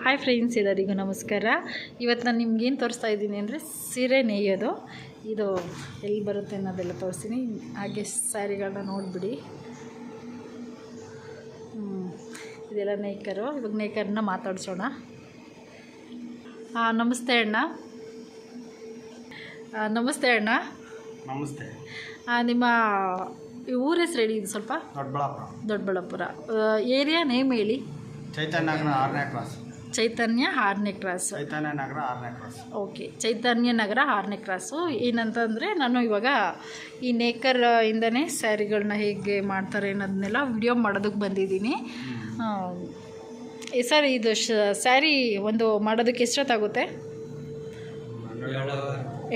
Hi friends, ಎಲ್ಲರಿಗೂ ನಮಸ್ಕಾರ. ಇವತ್ತು ನಾನು ನಿಮ್ಗೇನು ತೋರಿಸ್ತಾ ಇದ್ದೀನಿ ಅಂದರೆ ಸೀರೆ ನೇಯೋದು. ಇದು ಎಲ್ಲಿ ಬರುತ್ತೆ ಅನ್ನೋದೆಲ್ಲ ತೋರಿಸ್ತೀನಿ. ಹಾಗೆ ಸ್ಯಾರಿಗಳನ್ನ ನೋಡಿಬಿಡಿ. ಇದೆಲ್ಲ ನೇಕರು. ಇವಾಗ ನೇಕರನ್ನ ಮಾತಾಡ್ಸೋಣ. ನಮಸ್ತೆ ಅಣ್ಣ. ನಮಸ್ತೆ ಅಣ್ಣ. ನಮಸ್ತೆ. ನಿಮ್ಮ ಊರ ಹೆಸರು ಹೇಳಿ. ಇದು ಸ್ವಲ್ಪ ದೊಡ್ಡಬಳ್ಳಾಪುರ. ಏರಿಯಾ ನೇಮ್ ಹೇಳಿ. ಚೈತನ್ಯ ನಗರ 6ನೇ ಕ್ರಾಸ್. ಚೈತನ್ಯ 6ನೇ ಕ್ರಾಸ್. ಚೈತನ್ಯ ನಗರ 6ನೇ ಕ್ರಾಸ್. ಓಕೆ, ಚೈತನ್ಯ ನಗರ 6ನೇ ಕ್ರಾಸು. ಏನಂತಂದರೆ ನಾನು ಇವಾಗ ಈ ನೇಕರ್ ಇಂದನೇ ಸ್ಯಾರಿಗಳನ್ನ ಹೇಗೆ ಮಾಡ್ತಾರೆ ಅನ್ನೋದನ್ನೆಲ್ಲ ವಿಡಿಯೋ ಮಾಡೋದಕ್ಕೆ ಬಂದಿದ್ದೀನಿ. ಸರ್, ಇದು ಸ್ಯಾರಿ ಒಂದು ಮಾಡೋದಕ್ಕೆ ಎಷ್ಟೊತ್ತಾಗುತ್ತೆ?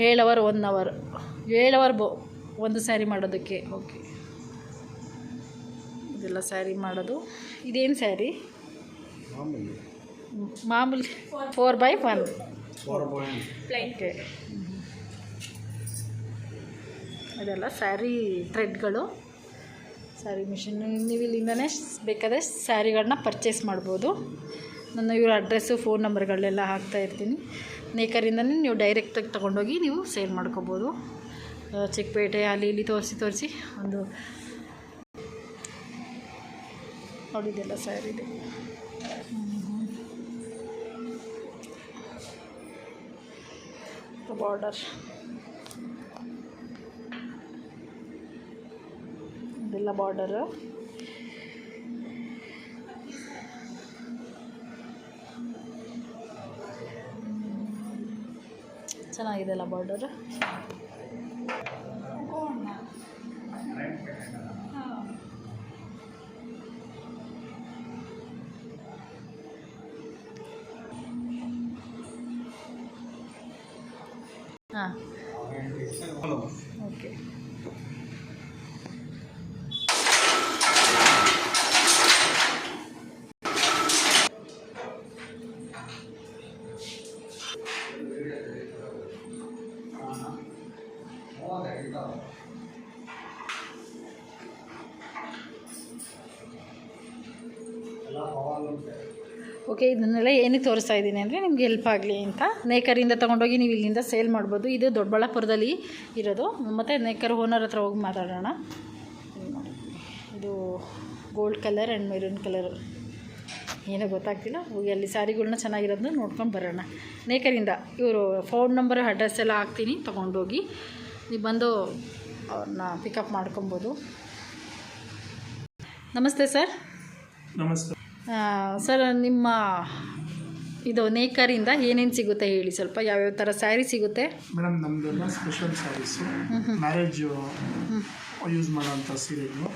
7 ಅವರ್ 1 ಅವರ್ 7 ಅವರ್ ಒಂದು ಸ್ಯಾರಿ ಮಾಡೋದಕ್ಕೆ. ಓಕೆ, ಇದೆಲ್ಲ ಸ್ಯಾರಿ ಮಾಡೋದು. ಇದೇನು ಸ್ಯಾರಿ? ಮಾಮೂಲಿ 4x1 ಓಕೆ. ಅದೆಲ್ಲ ಸ್ಯಾರಿ ಥ್ರೆಡ್ಗಳು, ಸ್ಯಾರಿ ಮಿಷಿನ್. ನೀವು ಇಲ್ಲಿಂದನೇ ಬೇಕಾದರೆ ಸ್ಯಾರಿಗಳನ್ನ ಪರ್ಚೇಸ್ ಮಾಡ್ಬೋದು. ನನ್ನ ಇವ್ರ ಅಡ್ರೆಸ್ಸು, ಫೋನ್ ನಂಬರ್ಗಳೆಲ್ಲ ಹಾಕ್ತಾಯಿರ್ತೀನಿ. ನೇಕರಿಂದನೇ ನೀವು ಡೈರೆಕ್ಟಾಗಿ ತೊಗೊಂಡೋಗಿ ನೀವು ಸೇಲ್ ಮಾಡ್ಕೋಬೋದು. ಚಿಕ್ಕಪೇಟೆ ಅಲ್ಲಿ ಇಲ್ಲಿ ತೋರಿಸಿ ಒಂದು ನೋಡಿದೆಲ್ಲ ಸ್ಯಾರಿ ಇದೆ. ಬಾರ್ಡರ್ ಇದೆಲ್ಲ ಬಾರ್ಡರು. ಚೆನ್ನಾಗಿದೆಲ್ಲ ಬಾರ್ಡರ್. ಹಾಂ, ಓಕೆ. ಓಕೆ, ಇದನ್ನೆಲ್ಲ ಏನಕ್ಕೆ ತೋರಿಸ್ತಾ ಇದ್ದೀನಿ ಅಂದರೆ ನಿಮ್ಗೆ ಹೆಲ್ಪ್ ಆಗಲಿ ಅಂತ. ನೇಕರಿಂದ ತೊಗೊಂಡೋಗಿ ನೀವು ಇಲ್ಲಿಂದ ಸೇಲ್ ಮಾಡ್ಬೋದು. ಇದು ದೊಡ್ಡಬಳ್ಳಾಪುರದಲ್ಲಿ ಇರೋದು. ಮತ್ತು ನೇಕರ್ ಓನರ್ ಹತ್ರ ಹೋಗಿ ಮಾತಾಡೋಣ. ಇದು gold colour and maroon colour, ಏನೋ ಗೊತ್ತಾಗ್ತಿಲ್ಲ. ಹೋಗಿ ಅಲ್ಲಿ ಸ್ಯಾರಿಗಳ್ನ ಚೆನ್ನಾಗಿರೋದನ್ನ ನೋಡ್ಕೊಂಡು ಬರೋಣ. ನೇಕರಿಂದ ಇವರು ಫೋನ್ ನಂಬರ್, ಅಡ್ರೆಸ್ ಎಲ್ಲ ಹಾಕ್ತೀನಿ. ತೊಗೊಂಡೋಗಿ ನೀವು ಬಂದು ಅವ್ರನ್ನ ಪಿಕಪ್ ಮಾಡ್ಕೊಬೋದು. ನಮಸ್ತೆ ಸರ್. ನಮಸ್ತೆ ಸರ್, ನಿಮ್ಮ ಇದು ನೇಕರಿಂದ ಏನೇನು ಸಿಗುತ್ತೆ ಹೇಳಿ ಸ್ವಲ್ಪ. ಯಾವ್ಯಾವ ಥರ ಸ್ಯಾರಿ ಸಿಗುತ್ತೆ? ಮೇಡಮ್, ನಮ್ಮದೆಲ್ಲ ಸ್ಪೆಷಲ್ ಸ್ಯಾರೀಸು, ಮ್ಯಾರೇಜ್ ಯೂಸ್ ಮಾಡೋಂಥ ಸೀರೆಗಳು,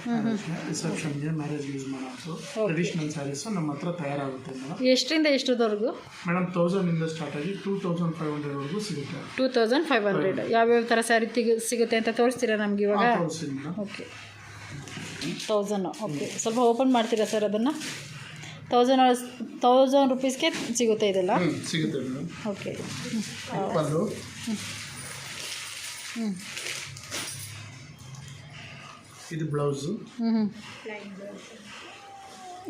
ರಿಸೆಪ್ಷನ್ಗೆ ಮ್ಯಾರೇಜ್ ಯೂಸ್ ಮಾಡೋಂಥ ಟ್ರೆಡಿಷ್ನಲ್ ಸ್ಯಾರೀಸು ನಮ್ಮ ಹತ್ರ ತಯಾರಾಗುತ್ತೆ ಮೇಡಮ್. ಎಷ್ಟರಿಂದ ಎಷ್ಟರವರೆಗೂ? ಮೇಡಮ್, 1000 ಸ್ಟಾರ್ಟ್ ಆಗಿ 2500ವರೆಗೂ ಸಿಗುತ್ತೆ. 2500. ಯಾವ್ಯಾವ ಥರ ಸ್ಯಾರಿ ಸಿಗುತ್ತೆ ಅಂತ ತೋರಿಸ್ತೀರಾ ನಮ್ಗೆ ಇವಾಗ? ಮೇಡಮ್. ಓಕೆ, 1000. ಓಕೆ, ಸ್ವಲ್ಪ ಓಪನ್ ಮಾಡ್ತೀರಾ ಸರ್ ಅದನ್ನು? 1000 ರುಪೀಸ್ಗೆ ಸಿಗುತ್ತೆ ಇದೆಲ್ಲ? ಸಿಗುತ್ತೆ ಮೇಡಮ್. ಓಕೆ. ಇದು ಬ್ಲೌಸು.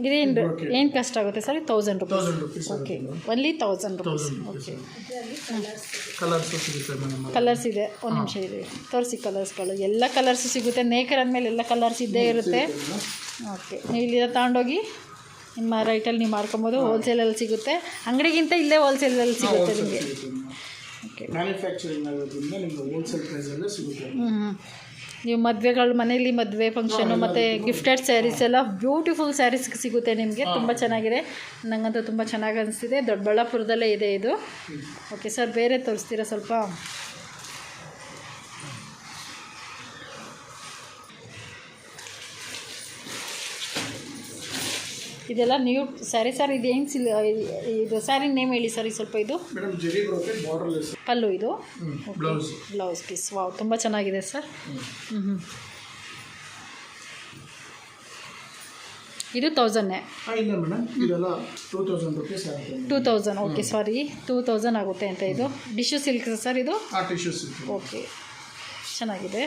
ಇದೇನು ಏನು ಕಷ್ಟ ಆಗುತ್ತೆ sir? 1000 rupees. Okay, only 1000 rupees. Okay. Colours ಸಿಗುತ್ತೆ ಮೇಡಮ್. ಕಲರ್ಸ್ ಇದೆ. ಒಂದು ನಿಮಿಷ ಇದೆ, ತೋರಿಸಿ ಕಲರ್ಸ್ಗಳು. ಎಲ್ಲ ಕಲರ್ಸು ಸಿಗುತ್ತೆ. ನೇಕರ್ ಅಂದಮೇಲೆ ಎಲ್ಲ ಕಲರ್ಸ್ ಇದ್ದೇ ಇರುತ್ತೆ. ಓಕೆ, ನೀವು ಇಲ್ಲಿಂದ ತಗೊಂಡೋಗಿ ನಿಮ್ಮ ರೈಟಲ್ಲಿ ನೀವು ಮಾಡ್ಕೊಬೋದು. ಹೋಲ್ಸೇಲಲ್ಲಿ ಸಿಗುತ್ತೆ. ಅಂಗಡಿಗಿಂತ ಇಲ್ಲೇ ಹೋಲ್ಸೇಲಲ್ಲಿ ಸಿಗುತ್ತೆ ನಿಮಗೆ. ಓಕೆ, ಮ್ಯಾನುಫ್ಯಾಕ್ಚರಿಂಗ್ ಆಗೋದ್ರಿಂದ ನಿಮಗೆ ಹೋಲ್ಸೇಲ್ ಪ್ರೈಸಲ್ಲೇ ಸಿಗುತ್ತೆ. ನೀವು ಮದುವೆಗಳು, ಮನೇಲಿ ಮದುವೆ ಫಂಕ್ಷನು ಮತ್ತು ಗಿಫ್ಟೆಡ್ ಸ್ಯಾರೀಸ್ ಎಲ್ಲ ಬ್ಯೂಟಿಫುಲ್ ಸ್ಯಾರೀಸ್ ಸಿಗುತ್ತೆ ನಿಮಗೆ. ತುಂಬ ಚೆನ್ನಾಗಿದೆ. ನನಗಂತೂ ತುಂಬ ಚೆನ್ನಾಗಿ ಅನಿಸ್ತಿದೆ. ದೊಡ್ಡಬಳ್ಳಾಪುರದಲ್ಲೇ ಇದೆ ಇದು. ಓಕೆ ಸರ್, ಬೇರೆ ತೋರಿಸ್ತೀರಾ ಸ್ವಲ್ಪ? ಇದೆಲ್ಲ ನ್ಯೂ ಸ್ಯಾರಿ ಸರ್. ಇದು ಏನು ಇದು ಸ್ಯಾರಿ ನೇಮ್ ಹೇಳಿ ಸರ್ ಸ್ವಲ್ಪ. ಇದು ಮೇಡಮ್ ಜರಿ ಬ್ರೋಕೆಟ್ ಬಾರ್ಡರ್ಲೆಸ್ ಪಲ್ಲು. ಇದು ಬ್ಲೌಸ್ ಪೀಸ್. ವಾವ್, ತುಂಬ ಚೆನ್ನಾಗಿದೆ ಸರ್. ಇದು 1000. ಇಲ್ಲ ಮೇಡಮ್, ಇದೆಲ್ಲ 2000 ರುಪೀಸ್ ಆಗುತ್ತೆ. 2000. ಓಕೆ, ಸಾರಿ, 2000 ಆಗುತ್ತೆ ಅಂತ. ಇದು ಟಿಶ್ಯೂ ಸಿಲ್ಕ್ ಸರ್ ಇದು? Tissue silk. ಓಕೆ, ಚೆನ್ನಾಗಿದೆ.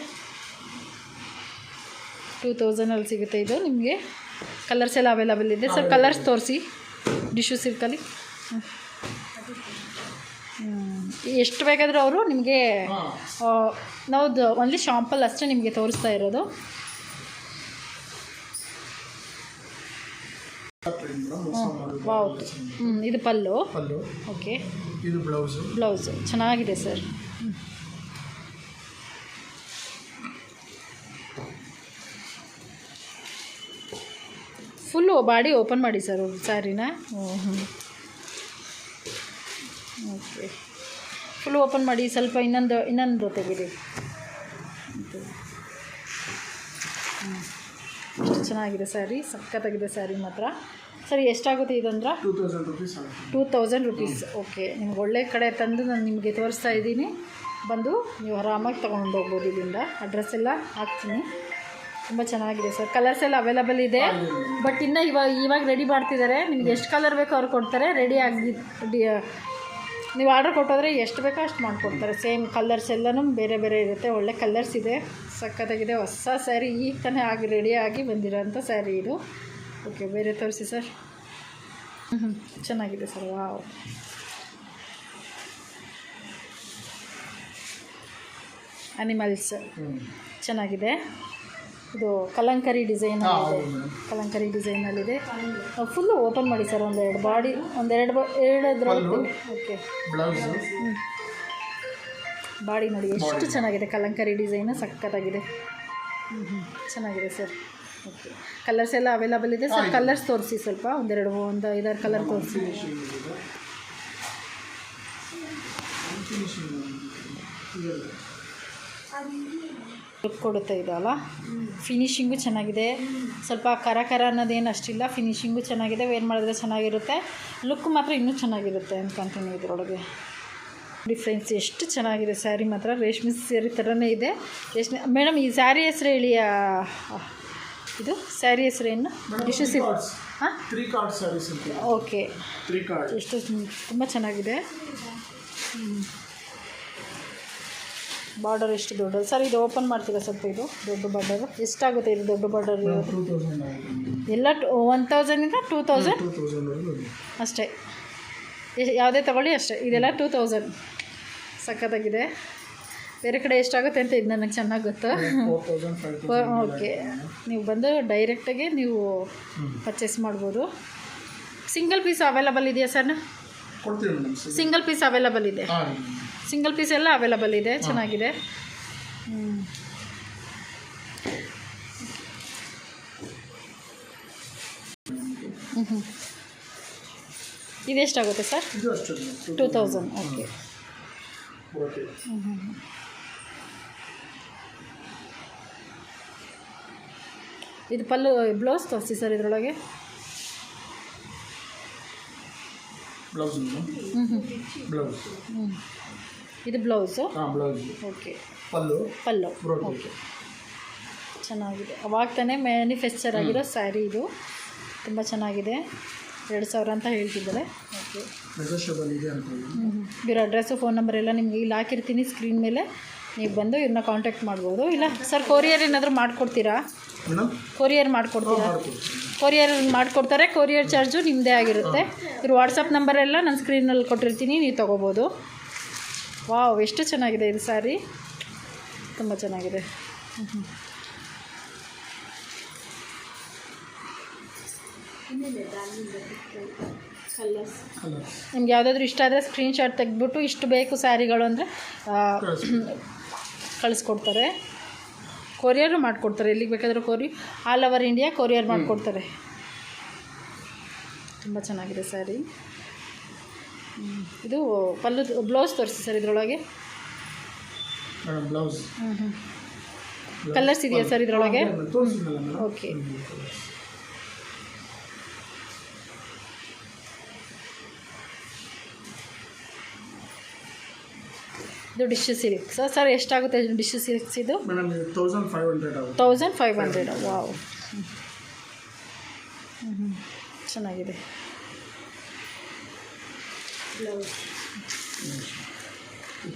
2000 ಸಿಗುತ್ತೆ ಇದು ನಿಮಗೆ. ಕಲರ್ಸ್ ಎಲ್ಲ ಅವೈಲಬಲ್ ಇದೆ ಸರ್. ಕಲರ್ಸ್ ತೋರಿಸಿ ಟಿಶ್ಯೂ ಸಿಲ್ಕಲ್ಲಿ. ಎಷ್ಟು ಬೇಕಾದರೂ ಅವರು ನಿಮಗೆ ಹಾಂ ನಾವು ಓನ್ಲಿ ಶಾಂಪಲ್ ಅಷ್ಟೇ ನಿಮಗೆ ತೋರಿಸ್ತಾ ಇರೋದು. ವಾವ್, ಇದು ಪಲ್ಲು. ಪಲ್ಲು, ಓಕೆ, ಇದು ಬ್ಲೌಸು. ಬ್ಲೌಸು ಚೆನ್ನಾಗಿದೆ ಸರ್. ಫುಲ್ಲು ಬಾಡಿ ಓಪನ್ ಮಾಡಿ ಸರ್ ಸ್ಯಾರಿನ. ಓಕೆ, ಫುಲ್ ಓಪನ್ ಮಾಡಿ. ಸ್ವಲ್ಪ ಇನ್ನೊಂದು ತೆಗೀರಿ. ಎಷ್ಟು ಚೆನ್ನಾಗಿದೆ ಸ್ಯಾರಿ, ಸಖತ್ತಾಗಿದೆ ಸ್ಯಾರಿ ಮಾತ್ರ. ಸರಿ, ಎಷ್ಟಾಗುತ್ತೆ ಇದಂದ್ರೆ? 2000 rupees ಆಗುತ್ತೆ. 2000 rupees. ಓಕೆ, ನಿಮ್ಗೆ ಒಳ್ಳೆ ಕಡೆ ತಂದು ನಾನು ನಿಮಗೆ ತೋರಿಸ್ತಾ ಇದ್ದೀನಿ. ಬಂದು ನೀವು ಆರಾಮಾಗಿ ತೊಗೊಂಡು ಹೋಗ್ಬೋದು. ಇಲ್ಲಿಂದ ಅಡ್ರೆಸ್ ಎಲ್ಲ ಹಾಕ್ತೀನಿ. ತುಂಬ ಚೆನ್ನಾಗಿದೆ ಸರ್. ಕಲರ್ಸ್ ಎಲ್ಲ ಅವೈಲಬಲ್ ಇದೆ, ಬಟ್ ಇನ್ನು ಇವಾಗ ರೆಡಿ ಮಾಡ್ತಿದ್ದಾರೆ. ನಿಮ್ಗೆ ಎಷ್ಟು ಕಲರ್ ಬೇಕೋ ಅವ್ರು ಕೊಡ್ತಾರೆ. ರೆಡಿ ಆಗಿ ನೀವು ಆರ್ಡರ್ ಕೊಟ್ಟೋದ್ರೆ ಎಷ್ಟು ಬೇಕೋ ಅಷ್ಟು ಮಾಡಿಕೊಡ್ತಾರೆ. ಸೇಮ್ ಕಲರ್ಸ್ ಎಲ್ಲನೂ ಬೇರೆ ಬೇರೆ ಇರುತ್ತೆ. ಒಳ್ಳೆ ಕಲರ್ಸ್ ಇದೆ, ಸಖತ್ತಾಗಿದೆ. ಹೊಸ ಸ್ಯಾರಿ ಈಗ ತಾನೇ ರೆಡಿಯಾಗಿ ಬಂದಿರೋಂಥ ಸ್ಯಾರಿ ಇದು. ಓಕೆ, ಬೇರೆ ತೋರಿಸಿ ಸರ್. ಚೆನ್ನಾಗಿದೆ ಸರ್. ವಾವ್, ಅನಿಮಲ್ಸ್ ಚೆನ್ನಾಗಿದೆ. ಇದು ಕಲಂಕರಿ ಡಿಸೈನಲ್ಲಿದೆ. ಕಲಂಕರಿ ಡಿಸೈನಲ್ಲಿದೆ. ಫುಲ್ಲು ಓಪನ್ ಮಾಡಿ ಸರ್. ಒಂದೆರಡು ಬಾಡಿ, ಎರಡದ್ರಲ್ಲಿ. ಓಕೆ, ಬ್ಲೌಸು, ಬಾಡಿ ನೋಡಿ ಎಷ್ಟು ಚೆನ್ನಾಗಿದೆ. ಕಲಂಕರಿ ಡಿಸೈನು ಸಖತ್ತಾಗಿದೆ. ಚೆನ್ನಾಗಿದೆ ಸರ್. ಓಕೆ, ಕಲರ್ಸ್ ಎಲ್ಲ ಅವೈಲಬಲ್ ಇದೆ ಸರ್. ಕಲರ್ಸ್ ತೋರಿಸಿ ಸ್ವಲ್ಪ, ಒಂದು 5-6 ಕಲರ್ ತೋರಿಸಿ. ಲುಕ್ ಕೊಡುತ್ತೆ ಇದಲ್ಲ. ಫಿನಿಶಿಂಗು ಚೆನ್ನಾಗಿದೆ. ಸ್ವಲ್ಪ ಕರ ಅನ್ನೋದೇನು ಅಷ್ಟಿಲ್ಲ. ಫಿನಿಶಿಂಗು ಚೆನ್ನಾಗಿದೆ. ವೇರ್ ಮಾಡಿದ್ರೆ ಚೆನ್ನಾಗಿರುತ್ತೆ. ಲುಕ್ ಮಾತ್ರ ಇನ್ನೂ ಚೆನ್ನಾಗಿರುತ್ತೆ ಅನ್ಕೊಂತೀನಿ. ಇದರೊಳಗೆ ಡಿಫ್ರೆನ್ಸ್ ಎಷ್ಟು ಚೆನ್ನಾಗಿದೆ ಸ್ಯಾರಿ ಮಾತ್ರ. ರೇಷ್ಮೆ ಸ್ಯಾರಿ ಥರನೇ ಇದೆ. ಮೇಡಮ್, ಈ ಸ್ಯಾರಿ ಹೆಸರು ಹೇಳಿ. ಇದು ಸ್ಯಾರಿ ಹೆಸರೇನು? ಎಷ್ಟು ಹಾಂ, 3 ಕಾರ್ಡ್ ಸ್ಯಾರೀಸ್ ಅಂತ. Okay, 3 card. ಎಷ್ಟು ತುಂಬ ಚೆನ್ನಾಗಿದೆ. ಬಾರ್ಡರ್ ಎಷ್ಟು ದೊಡ್ಡದು ಸರ್. ಇದು ಓಪನ್ ಮಾಡ್ತೀರಾ ಸ್ವಲ್ಪ? ಇದು ದೊಡ್ಡ ಬಾರ್ಡರು ಎಷ್ಟಾಗುತ್ತೆ? ಇದು ದೊಡ್ಡ ಬಾರ್ಡರ್ 2000 ಎಲ್ಲ 1000ಇಂದ 2000 ಅಷ್ಟೇ. ಯಾವುದೇ ತಗೊಳ್ಳಿ ಅಷ್ಟೇ. ಇದೆಲ್ಲ 2000. ಸಖತ್ತಾಗಿದೆ. ಬೇರೆ ಕಡೆ ಎಷ್ಟಾಗುತ್ತೆ ಅಂತ ಇದು ನನಗೆ ಚೆನ್ನಾಗಿ ಗೊತ್ತು. 4000. ಓಕೆ, ನೀವು ಬಂದು ಡೈರೆಕ್ಟಾಗಿ ನೀವು ಪರ್ಚೇಸ್ ಮಾಡ್ಬೋದು. ಸಿಂಗಲ್ ಪೀಸ್ ಅವೈಲಬಲ್ ಇದೆಯಾ ಸರ್? ಕೊಡ್ತೀವಿ ಮೇಡಮ್. ಸಿಂಗಲ್ ಪೀಸ್ ಅವೈಲಬಲ್ ಇದೆ. ಸಿಂಗಲ್ ಪೀಸ್ ಎಲ್ಲ ಅವೈಲಬಲ್ ಇದೆ. ಚೆನ್ನಾಗಿದೆ. ಇದೆಷ್ಟಾಗುತ್ತೆ ಸರ್? 2000. ಓಕೆ. ಇದು ಪಲ್ಲು, ಬ್ಲೌಸ್ ತೋರಿಸಿ ಸರ್ ಇದರೊಳಗೆ. ಬ್ಲೌಸ್ ಇದು ಬ್ಲೌಸು. ಓಕೆ, ಪಲ್ಲು. ಓಕೆ, ಚೆನ್ನಾಗಿದೆ. ಅವಾಗ ತಾನೇ ಮ್ಯಾನುಫ್ಯಾಕ್ಚರ್ ಆಗಿರೋ ಸ್ಯಾರಿ ಇದು. ತುಂಬ ಚೆನ್ನಾಗಿದೆ. 2000 ಅಂತ ಹೇಳ್ತಿದ್ದಾರೆ. ಓಕೆ, ಇವ್ರ ಅಡ್ರೆಸ್ಸು, ಫೋನ್ ನಂಬರ್ ಎಲ್ಲ ನಿಮಗೆ ಇಲ್ಲಿ ಹಾಕಿರ್ತೀನಿ ಸ್ಕ್ರೀನ್ ಮೇಲೆ. ನೀವು ಬಂದು ಇವ್ರನ್ನ ಕಾಂಟ್ಯಾಕ್ಟ್ ಮಾಡ್ಬೋದು. ಇಲ್ಲ ಸರ್, ಕೊರಿಯರ್ ಏನಾದರೂ ಮಾಡಿಕೊಡ್ತೀರಾ? ಕೊರಿಯರ್ ಮಾಡಿಕೊಡ್ತೀರಾ? ಕೊರಿಯರ್ ಮಾಡಿಕೊಡ್ತಾರೆ. ಕೊರಿಯರ್ ಚಾರ್ಜು ನಿಮ್ಮದೇ ಆಗಿರುತ್ತೆ. ಇವ್ರ ವಾಟ್ಸಪ್ ನಂಬರೆಲ್ಲ ನಾನು ಸ್ಕ್ರೀನಲ್ಲಿ ಕೊಟ್ಟಿರ್ತೀನಿ, ನೀವು ತೊಗೋಬೋದು. ವಾವ್, ಎಷ್ಟು ಚೆನ್ನಾಗಿದೆ ಇದು ಸ್ಯಾರಿ. ತುಂಬ ಚೆನ್ನಾಗಿದೆ. ನಿಮ್ಗೆ ಯಾವುದಾದ್ರೂ ಇಷ್ಟ ಆದರೆ ಸ್ಕ್ರೀನ್ಶಾಟ್ ತೆಗೆದ್ಬಿಟ್ಟು ಇಷ್ಟು ಬೇಕು ಸ್ಯಾರಿಗಳು ಅಂದರೆ ಕಳಿಸ್ಕೊಡ್ತಾರೆ. ಕೊರಿಯರು ಮಾಡಿಕೊಡ್ತಾರೆ. ಎಲ್ಲಿಗೆ ಬೇಕಾದರೂ ಆಲ್ ಓವರ್ ಇಂಡಿಯಾ ಕೊರಿಯರ್ ಮಾಡಿಕೊಡ್ತಾರೆ. ತುಂಬ ಚೆನ್ನಾಗಿದೆ ಸ್ಯಾರಿ. ಇದು ಪಲ್ಲು. ಬ್ಲೌಸ್ ತೋರಿಸಿ ಸರ್ ಇದರೊಳಗೆ. ಕಲರ್ಸ್ ಇದೆಯಾ ಸರ್ ಇದರೊಳಗೆ? ಓಕೆ, ಇದು ಡಿಶ್ ಸಿಲ್ಕ್ ಸರ್. ಎಷ್ಟಾಗುತ್ತೆ ಡಿಶ್ ಸಿಲ್ಕ್ಸ್ ಇದು? 1500. ವಾವ್, ಚೆನ್ನಾಗಿದೆ.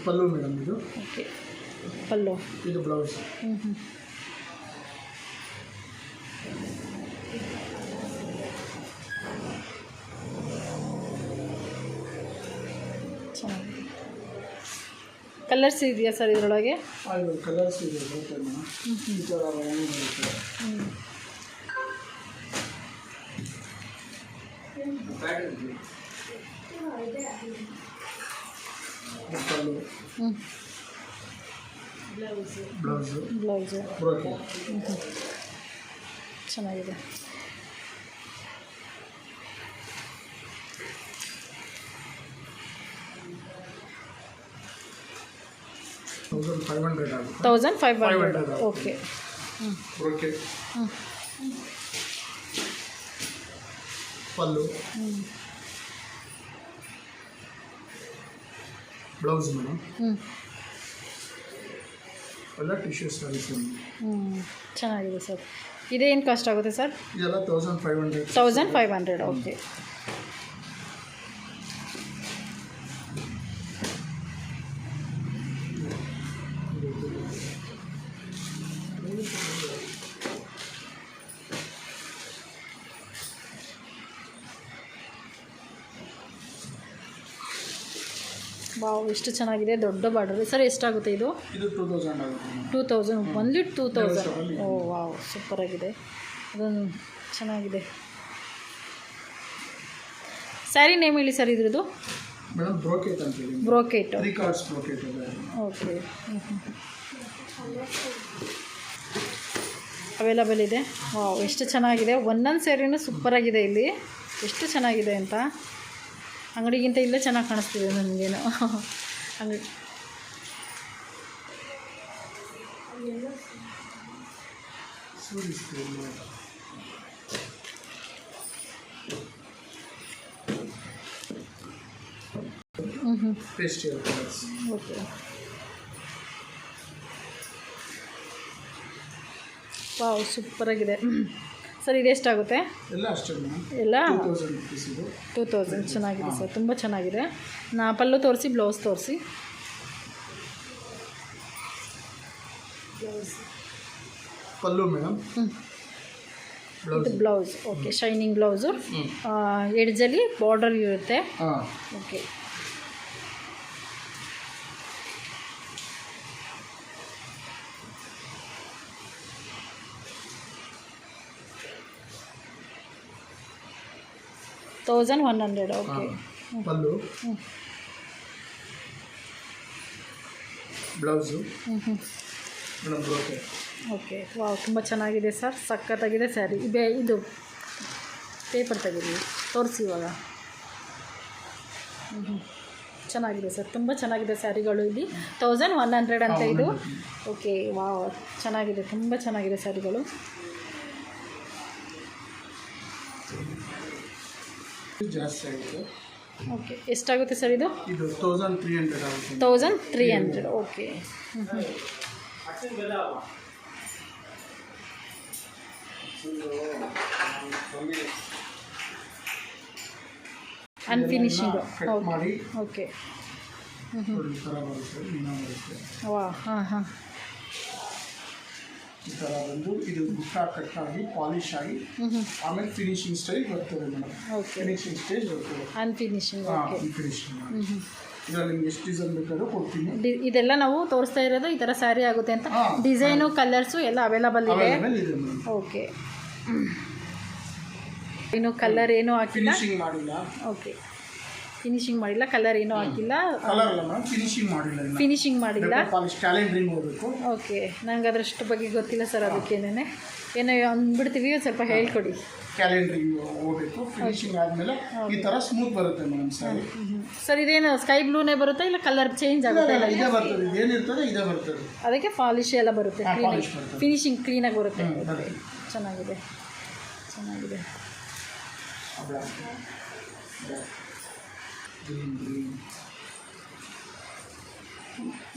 ಪಲ್ಲು ಮೇಡಮ್ ಇದು. ಓಕೆ, ಪಲ್ಲು. ಇದು ಬ್ಲೌಸ್. ಚೆನ್ನಾಗಿದೆ. ಕಲರ್ಸ್ ಇದೆಯಾ ಸರ್ ಇದರೊಳಗೆ? ಇದು ಕಲರ್ಸ್ ಇದೆ ಬರುತ್ತೆ ಮೇಡಮ್. ಈ ಥರ ರೌಂಡ್ ಬರುತ್ತೆ. ಪಲ್ಲು, ಬ್ಲೌಸು, ಬ್ರೋಕೆ. ಚೆನ್ನಾಗಿದೆ. $1,500 ಆಗುತ್ತೆ. 1500. ಓಕೆ. ಬ್ರೋಕೆ, ಪಲ್ಲು, ಬ್ಲೌಸ್ ಮೇಡಮ್. ಎಲ್ಲ ಟಿಶ್ಯೂ ಸ್ಯಾರೀಸ್. ಚೆನ್ನಾಗಿದೆ ಸರ್. ಇದೇನು ಕಾಸ್ಟ್ ಆಗುತ್ತೆ ಸರ್? ಇದೆಲ್ಲ 1500. 1500. ಓಕೆ. ವಾವ್, ಎಷ್ಟು ಚೆನ್ನಾಗಿದೆ. ದೊಡ್ಡ ಬಾರ್ಡರ್. ಸರ್ ಎಷ್ಟಾಗುತ್ತೆ ಇದು? ಇದು 2000 ಆಗುತ್ತೆ. 2000. ಒನ್ಲಿ 2000. ಓ ವಾವ್, ಸೂಪರಾಗಿದೆ. ಅದೊಂದು ಚೆನ್ನಾಗಿದೆ. ಸ್ಯಾರಿ ನೇಮ್ ಹೇಳಿ ಸರ್ ಇದ್ರದ್ದು? ಮೇಡಮ್ ಬ್ರೋಕೆಟ್ ಅಂತ ಹೇಳಿ. ಬ್ರೋಕೆಟ್. 3 ಕಾರ್ಡ್ಸ್ ಬ್ರೋಕೆಟ್ ಇದೆ. ಓಕೆ. ಅವೈಲಬಲ್ ಇದೆ. ವಾವ್, ಎಷ್ಟು ಚೆನ್ನಾಗಿದೆ. ಒಂದೊಂದು ಸ್ಯಾರಿನೂ ಸೂಪರಾಗಿದೆ. ಇಲ್ಲಿ ಎಷ್ಟು ಚೆನ್ನಾಗಿದೆ ಅಂತ. ಅಂಗಡಿಗಿಂತ ಇಲ್ಲೇ ಚೆನ್ನಾಗಿ ಕಾಣಿಸ್ತಿದೆ ನನಗೇನು. ಅಂಗಡಿ ಓಕೆ. ವಾವ್, ಸೂಪರಾಗಿದೆ. ಸರ್ ಇದೆಷ್ಟಾಗುತ್ತೆ? ಎಲ್ಲ ಅಷ್ಟೇ ಎಲ್ಲ 2000 rupees ಇದು. 2000. ಚೆನ್ನಾಗಿದೆ ಸರ್, ತುಂಬ ಚೆನ್ನಾಗಿದೆ. ಪಲ್ಲು ತೋರಿಸಿ, ಬ್ಲೌಸ್ ತೋರಿಸಿ. ಪಲ್ಲು ಮೇಡಮ್. ಇದು ಬ್ಲೌಸ್. Okay, shining blouse. ಎಡ್ಜಲ್ಲಿ ಬಾರ್ಡರ್ ಇರುತ್ತೆ. Okay. $1100. Okay. Pallu, blouse, madam ಬ್ರೋಕೆ. ಓಕೆ. ವಾವ್, ತುಂಬ ಚೆನ್ನಾಗಿದೆ ಸರ್. ಸಖತ್ತಾಗಿದೆ ಸ್ಯಾರಿ. ಇದು ಪೇಪರ್ ತೆಗೀರಿ, ತೋರಿಸಿ ಇವಾಗ. ಚೆನ್ನಾಗಿದೆ ಸರ್, ತುಂಬ ಚೆನ್ನಾಗಿದೆ ಸ್ಯಾರಿಗಳು. ಇಲ್ಲಿ 1100 ಅಂತ ಇದು. ಓಕೆ. ವಾವ್, ಚೆನ್ನಾಗಿದೆ, ತುಂಬ ಚೆನ್ನಾಗಿದೆ ಸ್ಯಾರಿಗಳು. ಜಾಸ್ತಿ ಆಗುತ್ತೆ. ಓಕೆ. ಎಷ್ಟಾಗುತ್ತೆ ಸರ್ ಇದು? ಇದು 1300 ಆಗುತ್ತೆ. 1300. ಓಕೆ. ಅನ್ಫಿನಿಶಿಂಗು. ಕಟ್ ಮಾಡಿ. ಓಕೆ. ಈ ಥರ ಬರುತ್ತೆ, ಮೀನಾ ಬರುತ್ತೆ. ವಾ, ಹಾಂ ಹಾಂ. ಈ ಥರ ಬಂದು ಇದು ಬುಟ್ಟ ಕಟ್ಟಾಗಿ ಪಾಲಿಶ್ ಆಗಿ ಆಮೇಲೆ ಫಿನಿಶಿಂಗ್ ಸ್ಟೇಜ್ ಬರ್ತದೆ ಮೇಡಮ್. ಓಕೆ. ಫಿನಿಶಿಂಗ್ ಸ್ಟೇಜ್ ಬರ್ತದೆ. ಅನ್ಫಿನಿಶಿಂಗ್. ಓಕೆ. ಫಿನಿಶಿಂಗ್ ಇದರಲ್ಲಿ ನಿಮ್ಗೆ ಎಷ್ಟು ಡಿಸೈನ್ ಬೇಕಾದ್ರೂ ಕೊಡ್ತೀನಿ. ಇದೆಲ್ಲ ನಾವು ತೋರಿಸ್ತಾ ಇರೋದು ಈ ಥರ ಸ್ಯಾರಿ ಆಗುತ್ತೆ ಅಂತ. ಡಿಸೈನು, ಕಲರ್ಸು ಎಲ್ಲ ಅವೈಲಬಲ್ ಇದೆ. ಓಕೆ. ಇನ್ನು ಕಲರ್ ಏನೂ ಹಾಕಿಲ್ಲ. ಫಿನಿಶಿಂಗ್ ಮಾಡಿಲ್ಲ. ಓಕೆ. ಫಿನಿಶಿಂಗ್ ಮಾಡಿಲ್ಲ, ಕಲರ್ ಏನೂ ಹಾಕಿಲ್ಲ. ಕಲರ್ ಅಲ್ಲ ಮೇಡಮ್, ಫಿನಿಶಿಂಗ್ ಮಾಡಿಲ್ಲ. ಫಿನಿಶಿಂಗ್ ಮಾಡಿಲ್ಲ. ಪಾಲಿಶ್ ಕ್ಯಾಲೆಂಡ್ರಿಂಗ್ ಹೋಗಬೇಕು. ಓಕೆ. ನಂಗೆ ಅದರಷ್ಟು ಬಗ್ಗೆ ಗೊತ್ತಿಲ್ಲ ಸರ್, ಅದಕ್ಕೇನೆ ಏನೋ ಅಂದ್ಬಿಡ್ತೀವಿ. ಒಂದು ಸ್ವಲ್ಪ ಹೇಳ್ಕೊಡಿ. ಕ್ಯಾಲೆಂಡ್ರಿಂಗ್ ಹೋಗಬೇಕು. ಫಿನಿಶಿಂಗ್ ಆದಮೇಲೆ ಈ ಥರ ಸ್ಮೂತ್ ಬರುತ್ತೆ ಮೇಡಮ್ ಸ್ಯಾರಿ. ಸರ್ ಇದೇನು ಸ್ಕೈ ಬ್ಲೂನೇ ಬರುತ್ತಾ ಇಲ್ಲ ಕಲರ್ ಚೇಂಜ್ ಆಗುತ್ತೆ? ಇದೇ ಬರ್ತದೆ, ಇದೇನಿರ್ತದೆ ಇದೇ ಬರ್ತದೆ. ಅದಕ್ಕೆ ಪಾಲಿಶ್ ಎಲ್ಲ ಬರುತ್ತೆ, ಕ್ಲೀನಾಗಿ ಫಿನಿಶಿಂಗ್ ಕ್ಲೀನಾಗಿ ಬರುತ್ತೆ. ಚೆನ್ನಾಗಿದೆ, ಚೆನ್ನಾಗಿದೆ.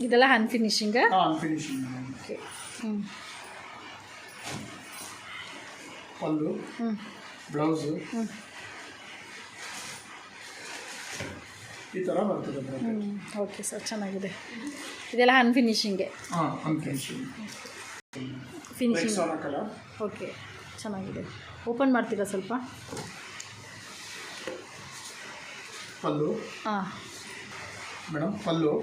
ಇದೆಲ್ಲ ಅನ್ಫಿನಿಶಿಂಗ್. ಅನ್ಫಿನಿಶಿಂಗ್. ಓಕೆ. ಪಲ್ಲು, ಬ್ಲೌಸು ಈ ಥರ ಬರ್ತದೆ. ಓಕೆ ಸರ್, ಚೆನ್ನಾಗಿದೆ. ಇದೆಲ್ಲ ಅನ್ಫಿನಿಶಿಂಗೆ. ಅನ್ಫಿನಿಶಿಂಗ್. ಫಿನಿಶಿಂಗ್. ಕಲರ್. ಓಕೆ, ಚೆನ್ನಾಗಿದೆ. ಓಪನ್ ಮಾಡ್ತೀರಾ ಸ್ವಲ್ಪ? ಪಲ್ಲು. ಮೇಡಮ್ ಪಲ್ಲು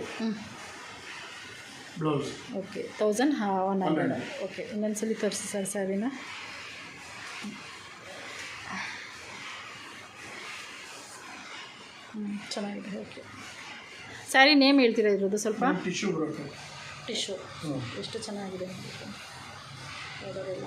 ಬ್ಲೌಸ್ ಓಕೆ 1100 ಓಕೆ ಇನ್ನೊಂದ್ಸಲಿ ತೋರಿಸಿ ಸರ್ ಸ್ಯಾರಿನ. ಚೆನ್ನಾಗಿದೆ. ಓಕೆ ಸ್ಯಾರಿ ನೇಮ್ ಹೇಳ್ತೀರಾ ಇರೋದು ಸ್ವಲ್ಪ? ಟಿಶ್ಯೂ ಬರುತ್ತೆ. ಟಿಶ್ಯೂ ಎಷ್ಟು ಚೆನ್ನಾಗಿದೆ ಯಾವುದೆಲ್ಲ